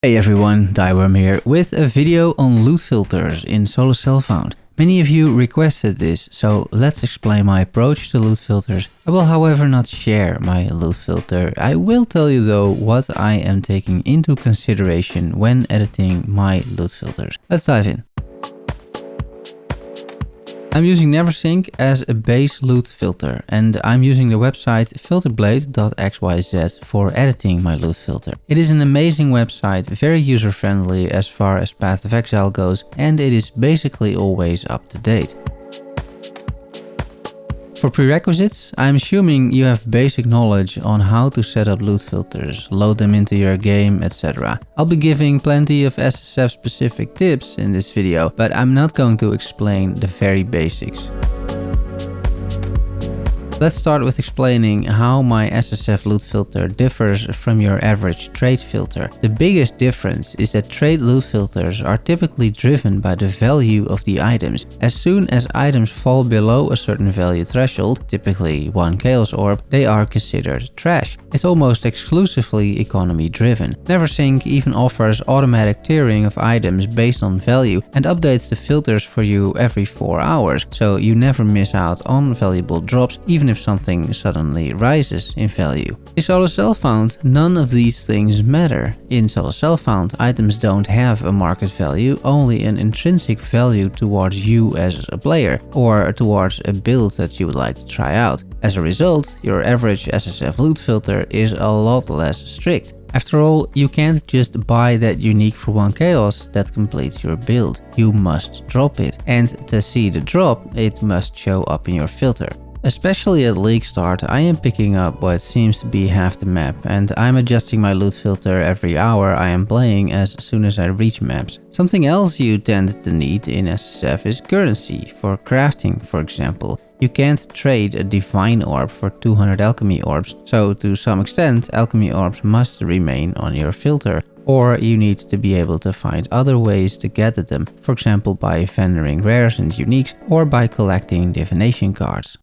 Hey everyone, Thyworm here with a video on loot filters in Solo Self-Found. Many of you requested this, so let's explain my approach to loot filters. I will however not share my loot filter. I will tell you though what I am taking into consideration when editing my loot filters. Let's dive in. I'm using NeverSync as a base loot filter, and I'm using the website filterblade.xyz for editing my loot filter. It is an amazing website, very user-friendly as far as Path of Exile goes, and it is basically always up to date. For prerequisites, I'm assuming you have basic knowledge on how to set up loot filters, load them into your game, etc. I'll be giving plenty of SSF specific tips in this video, but I'm not going to explain the very basics. Let's start with explaining how my SSF loot filter differs from your average trade filter. The biggest difference is that trade loot filters are typically driven by the value of the items. As soon as items fall below a certain value threshold, typically 1 Chaos Orb, they are considered trash. It's almost exclusively economy driven. NeverSync even offers automatic tiering of items based on value and updates the filters for you every 4 hours, so you never miss out on valuable drops even if something suddenly rises in value. In Solo Self-Found, none of these things matter. In Solo Self-Found, items don't have a market value, only an intrinsic value towards you as a player, or towards a build that you would like to try out. As a result, your average SSF loot filter is a lot less strict. After all, you can't just buy that unique for 1 chaos that completes your build. You must drop it, and to see the drop, it must show up in your filter. Especially at league start, I am picking up what seems to be half the map, and I'm adjusting my loot filter every hour I am playing as soon as I reach maps. Something else you tend to need in SSF is currency, for crafting for example. You can't trade a divine orb for 200 alchemy orbs, so to some extent alchemy orbs must remain on your filter. Or you need to be able to find other ways to gather them, for example by vendoring rares and uniques or by collecting divination cards.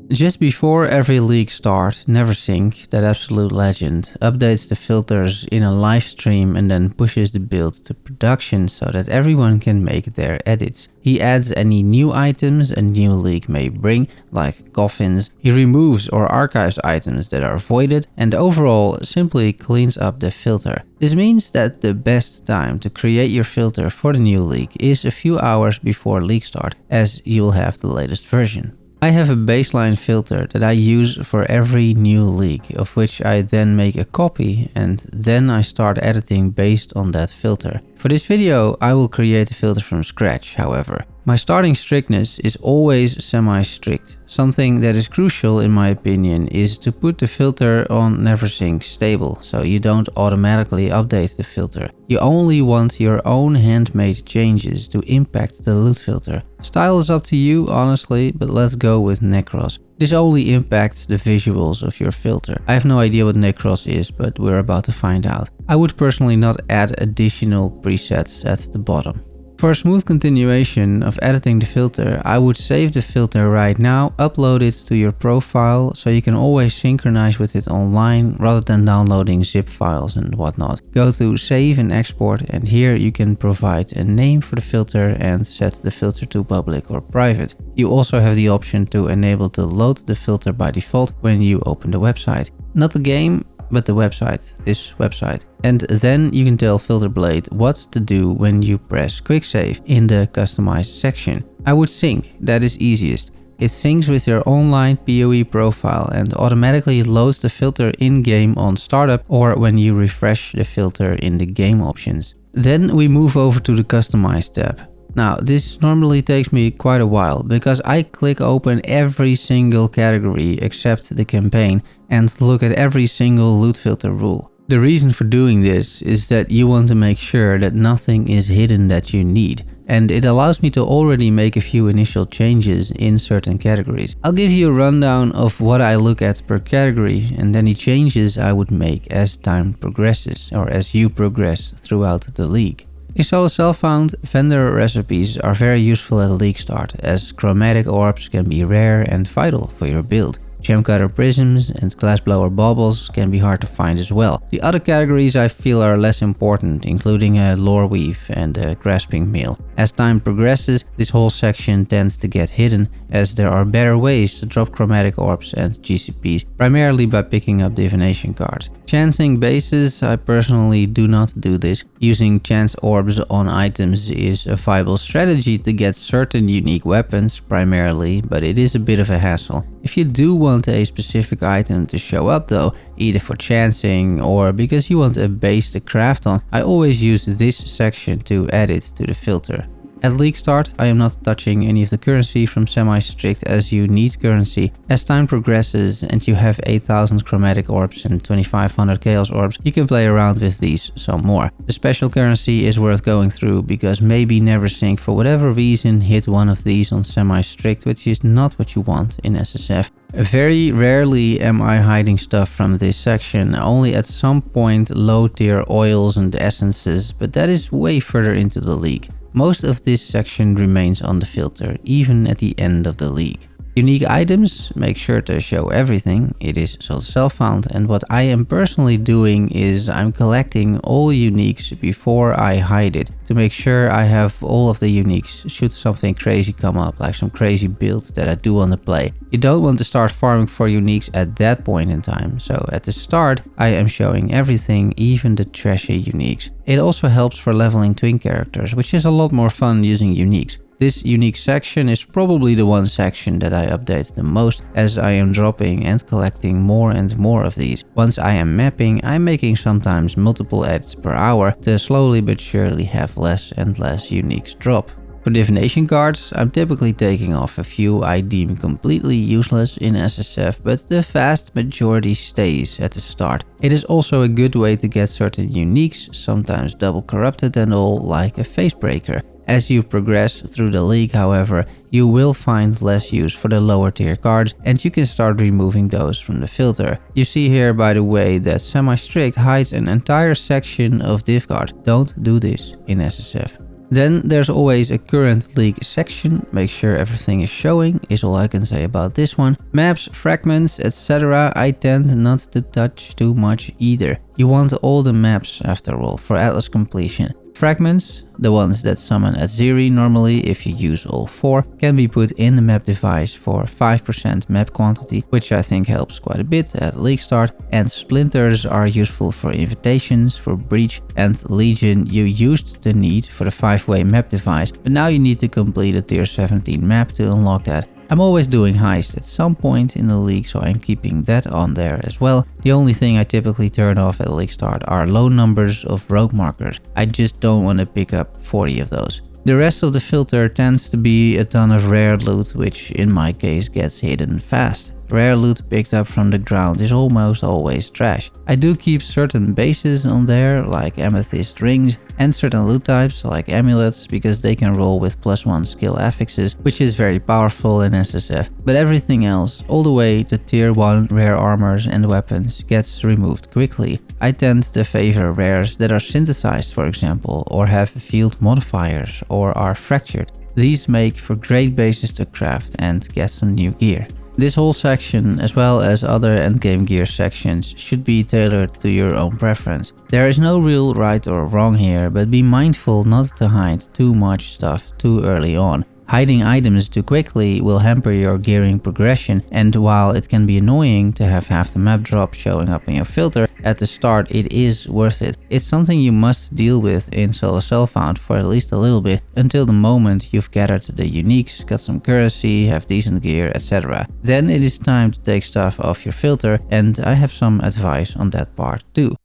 Just before every league start, NeverSync, that absolute legend, updates the filters in a live stream and then pushes the build to production so that everyone can make their edits. He adds any new items a new league may bring, like coffins. He removes or archives items that are voided and overall simply cleans up the filter. This means that the best time to create your filter for the new league is a few hours before league start, as you'll have the latest version. I have a baseline filter that I use for every new league, of which I then make a copy and then I start editing based on that filter. For this video, I will create a filter from scratch, however. My starting strictness is always semi-strict. Something that is crucial in my opinion is to put the filter on NeverSync stable, so you don't automatically update the filter. You only want your own handmade changes to impact the loot filter. Style is up to you honestly, but let's go with Necros. This only impacts the visuals of your filter. I have no idea what Necros is, but we're about to find out. I would personally not add additional presets at the bottom. For a smooth continuation of editing the filter, I would save the filter right now, upload it to your profile so you can always synchronize with it online rather than downloading zip files and whatnot. Go to save and export, and here you can provide a name for the filter and set the filter to public or private. You also have the option to enable to load the filter by default when you open the website. Not the game, but the website, this website. And then you can tell Filterblade what to do when you press quick save in the customize section. I would sync, that is easiest. It syncs with your online PoE profile and automatically loads the filter in-game on startup or when you refresh the filter in the game options. Then we move over to the customize tab. Now, this normally takes me quite a while because I click open every single category except the campaign and look at every single loot filter rule. The reason for doing this is that you want to make sure that nothing is hidden that you need, and it allows me to already make a few initial changes in certain categories. I'll give you a rundown of what I look at per category and any changes I would make as time progresses or as you progress throughout the league. In Solo Self-Found, vendor recipes are very useful at league start, as chromatic orbs can be rare and vital for your build. Gem cutter prisms and glassblower baubles can be hard to find as well. The other categories I feel are less important, including a lore weave and a grasping meal. As time progresses, this whole section tends to get hidden, as there are better ways to drop chromatic orbs and GCPs, primarily by picking up divination cards. Chancing bases, I personally do not do this. Using chance orbs on items is a viable strategy to get certain unique weapons primarily, but it is a bit of a hassle. If you do want a specific item to show up though, either for chancing or because you want a base to craft on, I always use this section to add it to the filter. At league start, I am not touching any of the currency from semi-strict, as you need currency. As time progresses and you have 8000 chromatic orbs and 2500 chaos orbs, you can play around with these some more. The special currency is worth going through because maybe Neversink for whatever reason hit one of these on semi-strict, which is not what you want in SSF. Very rarely am I hiding stuff from this section, only at some point low tier oils and essences, but that is way further into the league. Most of this section remains on the filter, even at the end of the league. Unique items, make sure to show everything. It is so self-found, and what I am personally doing is I'm collecting all uniques before I hide it to make sure I have all of the uniques should something crazy come up, like some crazy build that I do on the play. You don't want to start farming for uniques at that point in time, so at the start I am showing everything, even the trashy uniques. It also helps for leveling twin characters, which is a lot more fun using uniques. This unique section is probably the one section that I update the most, as I am dropping and collecting more and more of these. Once I am mapping, I'm making sometimes multiple edits per hour to slowly but surely have less and less uniques drop. For divination cards, I'm typically taking off a few I deem completely useless in SSF, but the vast majority stays at the start. It is also a good way to get certain uniques, sometimes double corrupted and all, like a facebreaker. As you progress through the league, however, you will find less use for the lower tier cards and you can start removing those from the filter. You see here, by the way, that semi-strict hides an entire section of div cards. Don't do this in SSF. Then there's always a current league section. Make sure everything is showing, is all I can say about this one. Maps, fragments, etc. I tend not to touch too much either. You want all the maps after all for Atlas completion. Fragments, the ones that summon at Zeri normally if you use all 4, can be put in the map device for 5% map quantity, which I think helps quite a bit at league start. And splinters are useful for invitations, for breach and legion you used to need for the 5-way map device, but now you need to complete a tier 17 map to unlock that. I'm always doing heist at some point in the league, so I'm keeping that on there as well. The only thing I typically turn off at league start are low numbers of rogue markers. I just don't want to pick up 40 of those. The rest of the filter tends to be a ton of rare loot, which in my case gets hidden fast. Rare loot picked up from the ground is almost always trash. I do keep certain bases on there, like amethyst rings, and certain loot types, like amulets, because they can roll with +1 skill affixes, which is very powerful in SSF. But everything else, all the way to tier 1 rare armors and weapons, gets removed quickly. I tend to favor rares that are synthesized, for example, or have field modifiers, or are fractured. These make for great bases to craft and get some new gear. This whole section, as well as other endgame gear sections, should be tailored to your own preference. There is no real right or wrong here, but be mindful not to hide too much stuff too early on. Hiding items too quickly will hamper your gearing progression, and while it can be annoying to have half the map drop showing up in your filter at the start, it is worth it. It's something you must deal with in solo self-found for at least a little bit, until the moment you've gathered the uniques, got some currency, have decent gear, etc. Then it is time to take stuff off your filter, and I have some advice on that part too.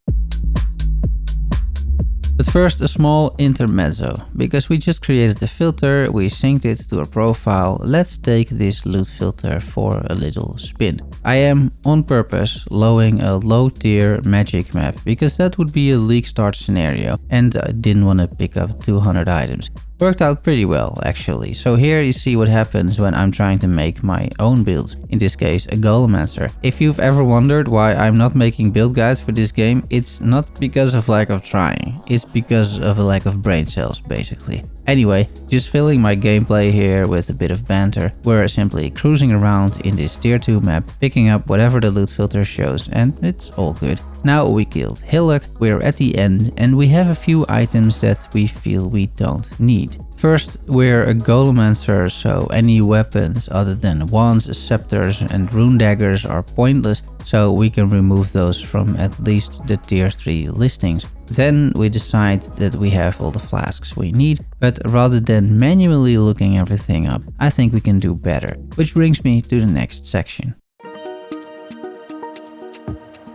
But first, a small intermezzo. Because we just created the filter, we synced it to our profile, let's take this loot filter for a little spin. I am, on purpose, lowing a low tier magic map, because that would be a league start scenario, and I didn't want to pick up 200 items. Worked out pretty well actually. So here you see what happens when I'm trying to make my own builds, in this case a Golemancer. If you've ever wondered why I'm not making build guides for this game, it's not because of lack of trying, it's because of a lack of brain cells basically. Anyway, just filling my gameplay here with a bit of banter. We're simply cruising around in this tier 2 map, picking up whatever the loot filter shows, and it's all good. Now we killed Hillock, we're at the end, and we have a few items that we feel we don't need. First, we're a Golemancer, so any weapons other than wands, scepters and rune daggers are pointless, so we can remove those from at least the tier 3 listings. Then we decide that we have all the flasks we need, but rather than manually looking everything up, I think we can do better. Which brings me to the next section.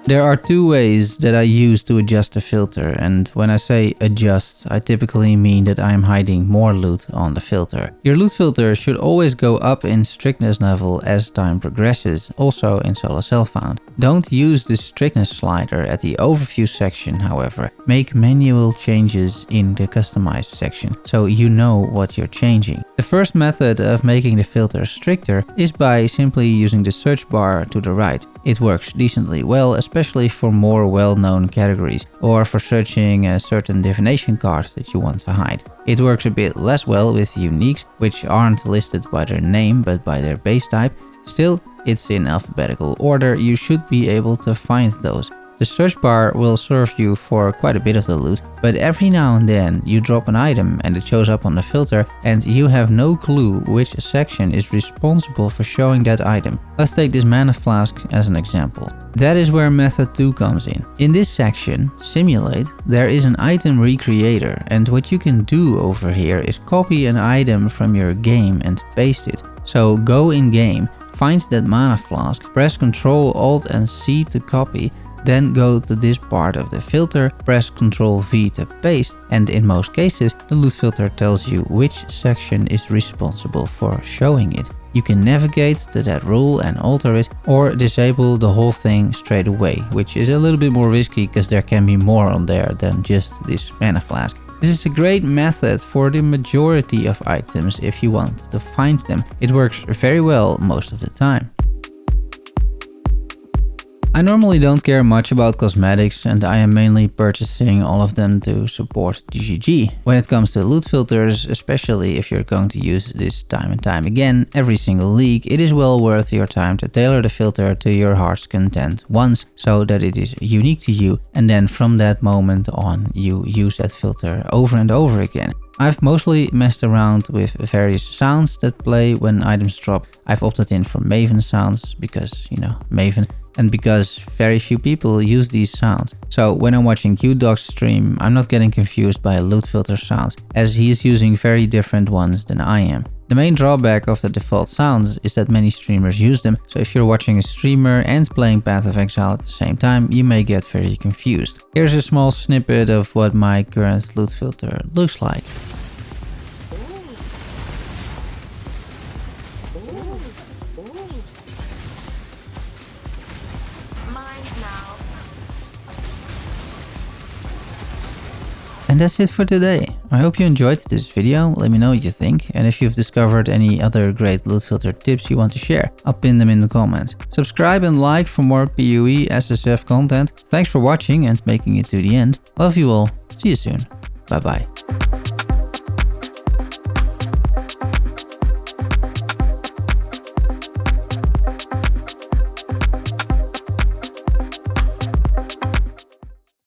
There are two ways that I use to adjust the filter, and when I say adjust, I typically mean that I am hiding more loot on the filter. Your loot filter should always go up in strictness level as time progresses, also in Solo Self-Found. Don't use the strictness slider at the overview section, however. Make manual changes in the customized section, so you know what you're changing. The first method of making the filter stricter is by simply using the search bar to the right. It works decently well, especially for more well-known categories, or for searching a certain divination card that you want to hide. It works a bit less well with uniques, which aren't listed by their name but by their base type. Still, it's in alphabetical order, you should be able to find those. The search bar will serve you for quite a bit of the loot, but every now and then you drop an item and it shows up on the filter and you have no clue which section is responsible for showing that item. Let's take this mana flask as an example. That is where method 2 comes in. In this section, Simulate, there is an item recreator, and what you can do over here is copy an item from your game and paste it. So go in game, find that mana flask, press Ctrl Alt and C to copy, then go to this part of the filter, press Ctrl V to paste, and in most cases the loot filter tells you which section is responsible for showing it. You can navigate to that rule and alter it, or disable the whole thing straight away, which is a little bit more risky because there can be more on there than just this mana flask. This is a great method for the majority of items if you want to find them. It works very well most of the time. I normally don't care much about cosmetics, and I am mainly purchasing all of them to support GGG. When it comes to loot filters, especially if you're going to use this time and time again, every single league, it is well worth your time to tailor the filter to your heart's content once, so that it is unique to you, and then from that moment on you use that filter over and over again. I've mostly messed around with various sounds that play when items drop. I've opted in for Maven sounds because, you know, Maven, and because very few people use these sounds. So when I'm watching QDog's stream, I'm not getting confused by loot filter sounds, as he is using very different ones than I am. The main drawback of the default sounds is that many streamers use them, so if you're watching a streamer and playing Path of Exile at the same time, you may get very confused. Here's a small snippet of what my current loot filter looks like. And that's it for today. I hope you enjoyed this video. Let me know what you think, and if you've discovered any other great loot filter tips you want to share, I'll pin them in the comments. Subscribe and like for more PoE SSF content. Thanks for watching and making it to the end. Love you all. See you soon. Bye bye.